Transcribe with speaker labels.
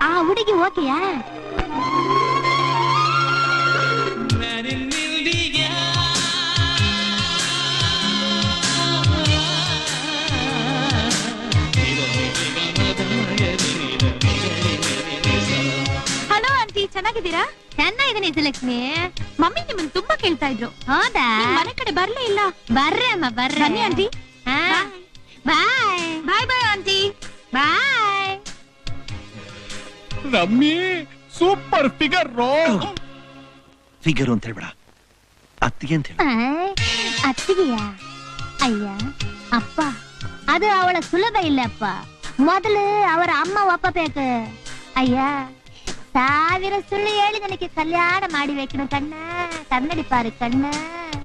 Speaker 1: ಆ ಹುಡುಗಿ ಓಕೆಯಾ? Hello aunty, ಚೆನ್ನಾಗಿದ್ದೀರಾ?
Speaker 2: ಚೆನ್ನಾಗಿದ್ದೀನಿ ಸುಲಕ್ಷ್ಮಿ.
Speaker 1: ಮಮ್ಮಿ ನಿಮ್ಮನ್ನ ತುಂಬಾ ಕೇಳ್ತಾ ಇದ್ರು.
Speaker 2: ಹೌದಾ?
Speaker 1: ಮನೆ ಕಡೆ ಬರ್ಲೇ ಇಲ್ಲ.
Speaker 2: ಬರ್ರೆ ಅಮ್ಮ ಬರ್ರೆ.
Speaker 1: ಬನ್ನಿ aunty.
Speaker 2: Bye
Speaker 1: bye bye aunty.
Speaker 2: Bye.
Speaker 3: ರಮ್ಮಿ ಸೂಪರ್ ಫಿಗರ್.
Speaker 4: ಫಿಗರ್ ಅಂತ ಹೇಳ್ಬೇಡ, ಅತ್ತಿಗೆ ಅಂತ ಹೇಳ.
Speaker 2: ಅತ್ತಿಗೆಯ? ಅಯ್ಯ ಅಪ್ಪ, ಅದು ಅವಳ ಸುಲಭ ಇಲ್ಲಪ್ಪ. ಮೊದಲು ಅವರ ಅಮ್ಮ ಒಪ್ಪಬೇಕು. ಅಯ್ಯ, 1000 ಸುಳ್ಳು ಹೇಳಿ ನನಗೆ ಕಲ್ಯಾಣ ಮಾಡಿಬೇಕಿನ ಕಣ್ಣ, ಕನ್ನಡಿ ಪಾರು ಕಣ್ಣ.